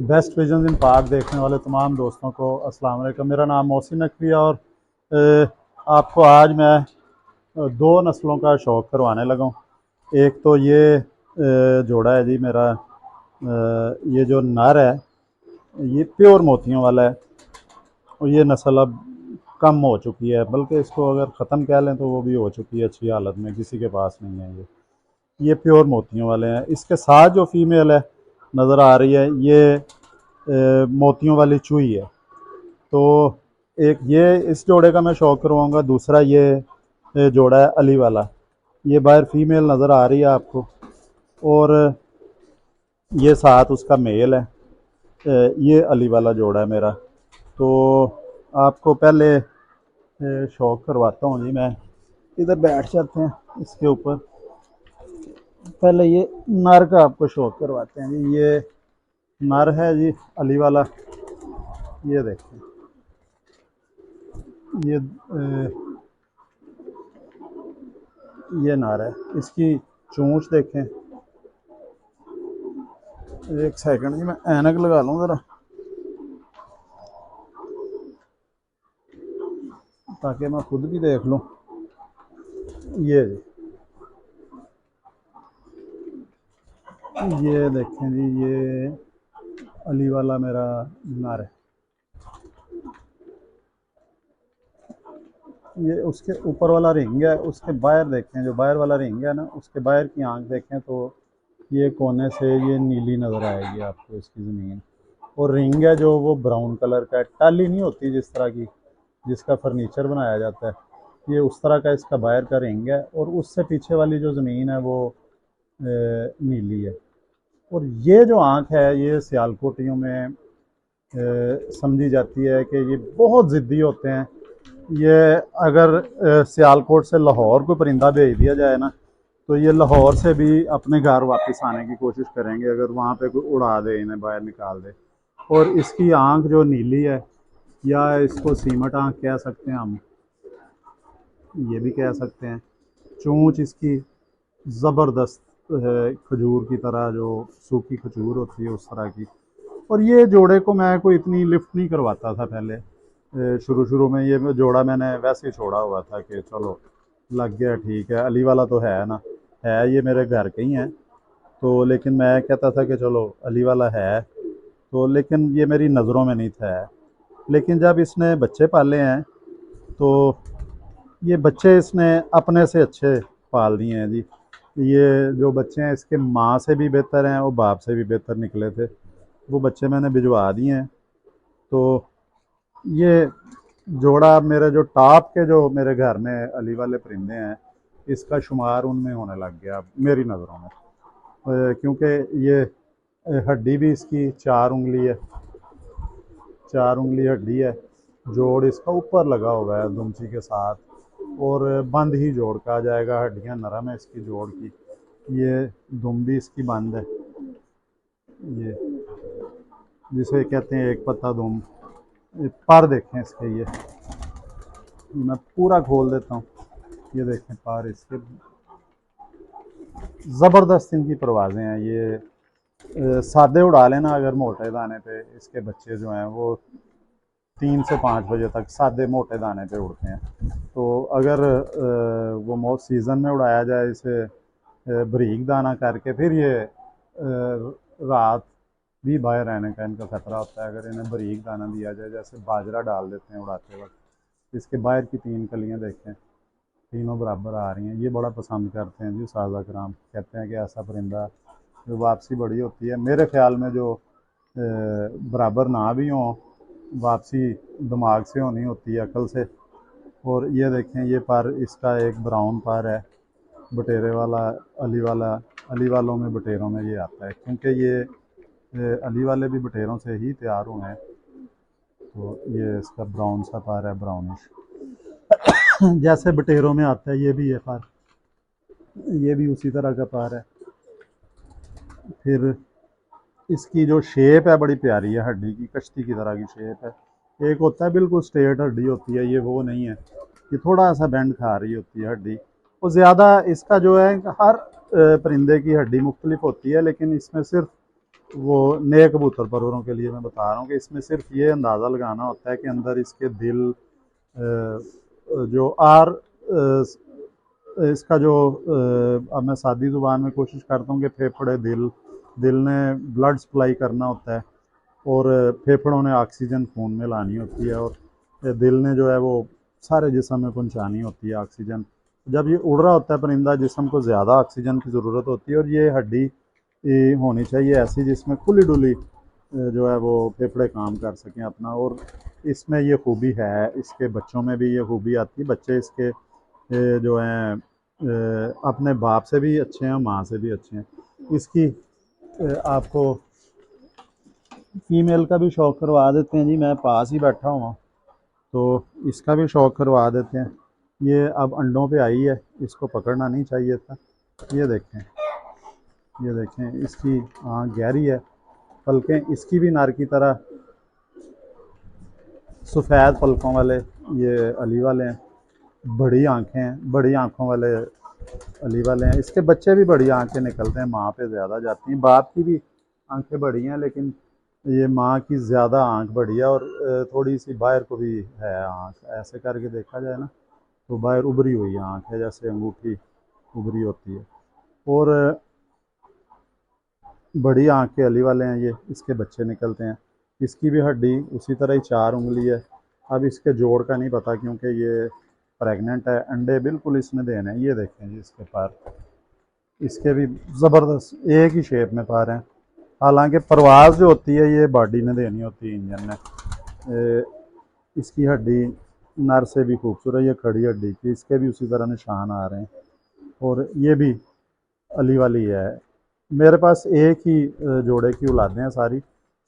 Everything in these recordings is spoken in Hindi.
बेस्ट विजन इन पार्क देखने वाले तमाम दोस्तों को अस्सलाम वालेकुम। मेरा नाम मोहसिन नकवी है और आपको आज मैं दो नस्लों का शौक़ करवाने लगा हूँ। एक तो ये जोड़ा है जी मेरा, ये जो नर है ये प्योर मोतियों वाला है और ये नस्ल अब कम हो चुकी है, बल्कि इसको अगर ख़त्म कह लें तो वो भी हो चुकी है, अच्छी हालत में किसी के पास नहीं है। ये प्योर मोतियों वाले हैं। इसके साथ जो फीमेल है नज़र आ रही है ये मोतियों वाली चूही है। तो एक ये इस जोड़े का मैं शौक़ करवाऊँगा। दूसरा ये जोड़ा है अली वाला, ये बाहर फीमेल नज़र आ रही है आपको और ये साथ उसका मेल है। ये अली वाला जोड़ा है मेरा। तो आपको पहले शौक़ करवाता हूँ जी। मैं इधर बैठ जाते हैं इसके ऊपर। पहले ये नर का आपको शौक़ करवाते हैं जी। ये नर है जी अली वाला, ये देखें। ये नर है, इसकी चोंच देखें। एक सेकंड जी, मैं ऐनक लगा लूँ ज़रा ताकि मैं खुद भी देख लूँ। ये देखें जी, ये अली वाला मेरा नर है। ये उसके ऊपर वाला रिंग है, उसके बाहर देखें, जो बाहर वाला रिंग है ना, उसके बाहर की आंख देखें तो ये कोने से ये नीली नज़र आएगी आपको इसकी ज़मीन। और रिंग है जो वो ब्राउन कलर का है। टाली नहीं होती जिस तरह की जिसका फर्नीचर बनाया जाता है, ये उस तरह का इसका बाहर का रिंग है। और उससे पीछे वाली जो ज़मीन है वो नीली है। और ये जो आँख है ये सियालकोटियों में समझी जाती है कि ये बहुत ज़िद्दी होते हैं। ये अगर सियालकोट से लाहौर कोई परिंदा भेज दिया जाए ना, तो ये लाहौर से भी अपने घर वापस आने की कोशिश करेंगे अगर वहाँ पे कोई उड़ा दे, इन्हें बाहर निकाल दे। और इसकी आँख जो नीली है, या इसको सीमट आँख कह सकते हैं हम, ये भी कह सकते हैं। चोंच इसकी ज़बरदस्त है, खजूर की तरह, जो सूखी खजूर होती है उस तरह की। और ये जोड़े को मैं कोई इतनी लिफ्ट नहीं करवाता था पहले। शुरू में ये जोड़ा मैंने वैसे ही छोड़ा हुआ था कि चलो लग गया, ठीक है। अली वाला तो है ना, है, ये मेरे घर के ही हैं। तो लेकिन मैं कहता था कि चलो अली वाला है, तो लेकिन ये मेरी नज़रों में नहीं था। लेकिन जब इसने बच्चे पाले हैं तो ये बच्चे इसने अपने से अच्छे पाल दिए हैं जी। ये जो बच्चे हैं इसके माँ से भी बेहतर हैं और बाप से भी बेहतर निकले थे। वो बच्चे मैंने भिजवा दिए हैं। तो ये जोड़ा मेरे जो टॉप के जो मेरे घर में अली वाले परिंदे हैं, इसका शुमार उनमें होने लग गया मेरी नज़रों में। क्योंकि ये हड्डी भी इसकी 4 उंगली है, 4 उंगली हड्डी है। जोड़ इसका ऊपर लगा हुआ है दुमची के साथ, और बंद ही जोड़ का आ जाएगा। हड्डियाँ नरम है इसकी जोड़ की। ये दुम भी इसकी बंद है, ये जिसे कहते हैं एक पत्ता दुम। पर देखें इसके, ये मैं पूरा खोल देता हूँ। ये देखें पर इसके, ज़बरदस्त इनकी परवाज़ें हैं। ये सादे उड़ा लेना अगर मोटे दाने पे, इसके बच्चे जो हैं वो 3 से 5 बजे तक सादे मोटे दाने पे उड़ते हैं। तो अगर वो मौत सीज़न में उड़ाया जाए इसे बारीक दाना करके, फिर ये रात भी बाहर रहने का इनका ख़तरा होता है। अगर इन्हें बारीक दाना दिया जाए, जैसे बाजरा डाल देते हैं उड़ाते वक्त। इसके बाहर की 3 कलियाँ देखें, तीनों बराबर आ रही हैं। ये बड़ा पसंद करते हैं जी साज़ा कराम, कहते हैं कि ऐसा परिंदा जो वापसी बड़ी होती है। मेरे ख़्याल में जो बराबर ना भी हों, वापसी दिमाग से होनी होती है, अकल से। और ये देखें, ये पर इसका एक ब्राउन पर है, बटेरे वाला। अली वालों में बटेरों में ये आता है, क्योंकि ये अली वाले भी बटेरों से ही तैयार हुए हैं। तो ये इसका ब्राउन सा पर है, ब्राउनिश, जैसे बटेरों में आता है ये भी है पर, ये भी उसी तरह का पर है। फिर इसकी जो शेप है बड़ी प्यारी है, हड्डी की कश्ती की तरह की शेप है। एक होता है बिल्कुल स्ट्रेट हड्डी होती है, ये वो नहीं है, ये थोड़ा सा बेंड खा रही होती है हड्डी। और ज़्यादा इसका जो है, हर परिंदे की हड्डी मुख्तलिफ होती है, लेकिन इसमें सिर्फ वो नए कबूतर परवरों के लिए मैं बता रहा हूँ कि इसमें सिर्फ ये अंदाज़ा लगाना होता है कि अंदर इसके दिल जो इसका जो अब मैं सादी ज़ुबान में कोशिश करता हूँ कि फेफड़े दिल दिल ने ब्लड सप्लाई करना होता है और फेफड़ों ने ऑक्सीजन खून में लानी होती है और दिल ने जो है वो सारे जिस्म में पहुंचानी होती है ऑक्सीजन। जब ये उड़ रहा होता है परिंदा जिस्म को ज़्यादा ऑक्सीजन की ज़रूरत होती है और ये हड्डी होनी चाहिए ऐसी जिसमें खुली डुली जो है वो फेफड़े काम कर सकें अपना। और इसमें ये खूबी है, इसके बच्चों में भी ये खूबी आती है। बच्चे इसके जो हैं अपने बाप से भी अच्छे हैं, माँ से भी अच्छे हैं। इसकी आपको फीमेल का भी शौक करवा देते हैं जी, मैं पास ही बैठा हुआ, तो इसका भी शौक करवा देते हैं। ये अब अंडों पे आई है, इसको पकड़ना नहीं चाहिए था। ये देखें, ये देखें, इसकी आँख गहरी है, पलकें इसकी भी नर की तरह सफ़ेद पलकों वाले ये अली वाले हैं। बड़ी आँखें हैं, बड़ी आँखों वाले अली वाले हैं। इसके बच्चे भी बड़ी आँखें निकलते हैं, माँ पे ज़्यादा जाती हैं। बाप की भी आँखें बड़ी हैं लेकिन ये माँ की ज़्यादा आँख बड़ी है और थोड़ी सी बाहर को भी है आँख। ऐसे करके देखा जाए ना तो बाहर उभरी हुई आँख है, जैसे अंगूठी उभरी होती है। और बड़ी आँख के अली वाले हैं ये, इसके बच्चे निकलते हैं। इसकी भी हड्डी उसी तरह ही 4 उंगली है। अब इसके जोड़ का नहीं पता क्योंकि ये प्रेग्नेंट है, अंडे बिल्कुल इसने देने हैं। ये देखें जी इसके पैर, इसके भी ज़बरदस्त एक ही शेप में पैर हैं। हालांकि परवाज़ जो होती है ये बॉडी ने देनी होती है, इंजन ने। इसकी हड्डी नर से भी खूबसूरत, ये खड़ी हड्डी की, इसके भी उसी तरह निशान आ रहे हैं। और ये भी अली वाली है। मेरे पास एक ही जोड़े की औलादें हैं सारी,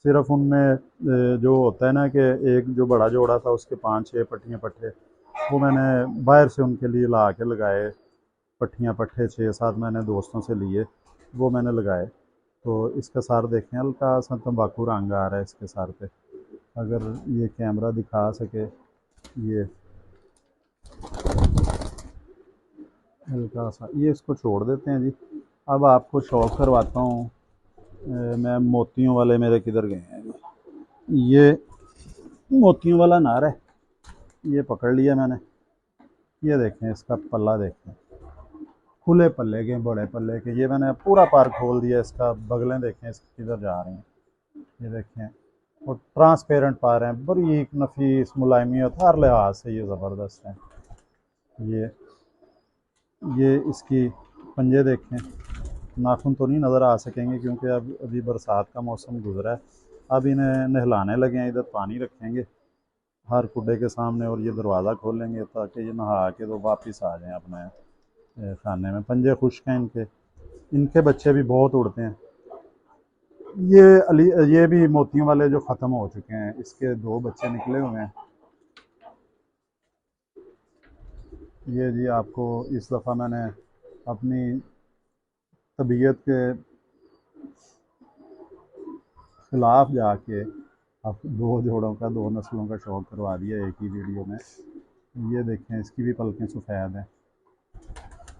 सिर्फ उनमें जो होता है ना कि एक जो बड़ा जोड़ा था उसके 5-6 पट्टियाँ पट्टे वो मैंने बाहर से उनके लिए ला के लगाए। पट्टियाँ पट्टे 6-7 मैंने दोस्तों से लिए, वो मैंने लगाए। तो इसका सर देखें, हल्का सा तंबाकू रंग आ रहा है इसके सर पे, अगर ये कैमरा दिखा सके। ये हल्का सा, ये इसको छोड़ देते हैं जी। अब आपको शौक करवाता हूँ मैं मोतियों वाले, मेरे किधर गए हैं ये मोतियों वाला नार है, ये पकड़ लिया मैंने। ये देखें इसका पल्ला देखें, खुले पल्ले के, बड़े पल्ले के। ये मैंने पूरा पार खोल दिया, इसका बगलें देखें इसकी किधर जा रही हैं, ये देखें। और ट्रांसपेरेंट पार हैं, बरीक नफीस मुलायमियत हर लिहाज से ये ज़बरदस्त हैं। ये इसकी पंजे देखें, नाखून तो नहीं नज़र आ सकेंगे क्योंकि अब अभी बरसात का मौसम गुजरा है। अब इन्हें नहलाने लगे हैं, इधर पानी रखेंगे हर कुड्डे के सामने और ये दरवाज़ा खोलेंगे ताकि ये नहा के तो वापस आ जाएं अपने खाने में। पंजे खुश्क हैं इनके, इनके बच्चे भी बहुत उड़ते हैं। ये भी मोतियों वाले जो ख़त्म हो चुके हैं, इसके 2 बच्चे निकले हुए हैं। ये जी आपको इस दफ़ा मैंने अपनी तबीयत के ख़िलाफ़ जाके अब 2 जोड़ों का, 2 नस्लों का शौक करवा दिया एक ही वीडियो में। ये देखें, इसकी भी पलकें सफ़ेद हैं।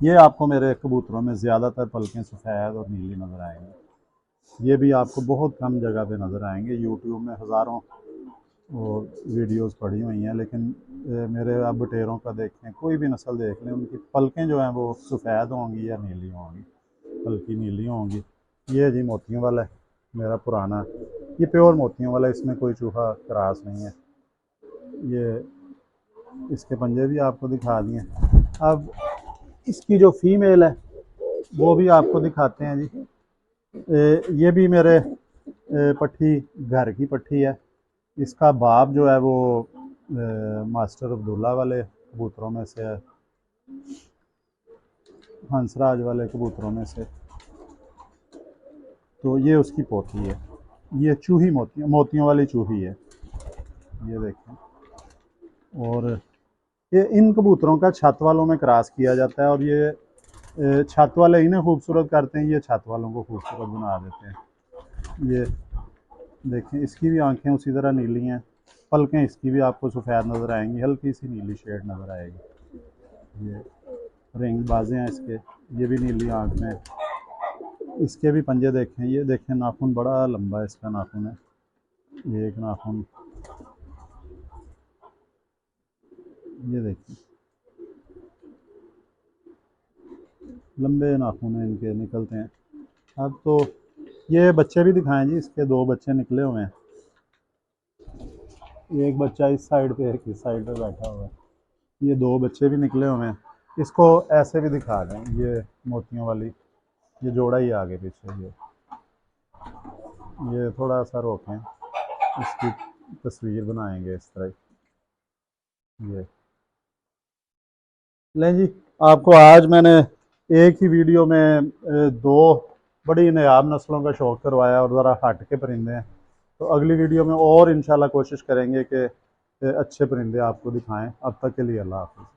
ये आपको मेरे कबूतरों में ज़्यादातर पलकें सफ़ेद और नीली नज़र आएंगी। ये भी आपको बहुत कम जगह पे नज़र आएंगे। यूट्यूब में हज़ारों और वीडियोस पड़ी हुई हैं लेकिन मेरे आप बटेरों का देखें, कोई भी नस्ल देख लें, उनकी पलकें जो हैं वो सफ़ेद होंगी या नीली होंगी, हल्की नीली होंगी। ये जी मोतियों वाला है मेरा पुराना, ये प्योर मोतियों वाला, इसमें कोई चूहा क्रास नहीं है। ये इसके पंजे भी आपको दिखा दिए। अब इसकी जो फीमेल है वो भी आपको दिखाते हैं जी। ये भी मेरे पट्टी घर की पट्टी है। इसका बाप जो है वो मास्टर अब्दुल्ला वाले कबूतरों में से है, हंसराज वाले कबूतरों में से। तो ये उसकी पोती है, ये चूही मोतियों वाली चूही है, ये देखें। और ये इन कबूतरों का छत वालों में क्रॉस किया जाता है और ये छत वाले इन्हें खूबसूरत करते हैं, ये छत वालों को खूबसूरत बना देते हैं। ये देखें, इसकी भी आंखें उसी तरह नीली हैं, पलकें इसकी भी आपको सफ़ेद नज़र आएंगी, हल्की सी नीली शेड नज़र आएगी। ये रिंग बाजें हैं इसके, ये भी नीली आँख में। इसके भी पंजे देखें, ये देखें नाखून बड़ा लंबा है इसका नाखून है, ये एक नाखून, ये देखिए लंबे नाखून हैं इनके, निकलते हैं। अब तो ये बच्चे भी दिखाएं जी, इसके दो बच्चे निकले हुए हैं, एक बच्चा इस साइड पे है, इस साइड पे बैठा हुआ है, ये दो बच्चे भी निकले हुए हैं। इसको ऐसे भी दिखा दें, ये मोतियों वाली, ये जोड़ा ही आगे पीछे, ये थोड़ा सा रोकें, इसकी तस्वीर बनाएंगे इस तरह। ये लें जी, आपको आज मैंने एक ही वीडियो में दो बड़ी नायाब नस्लों का शौक़ करवाया और ज़रा हट के परिंदे हैं। तो अगली वीडियो में और इंशाल्लाह कोशिश करेंगे कि अच्छे परिंदे आपको दिखाएं। अब तक के लिए अल्लाह हाफ़िज़।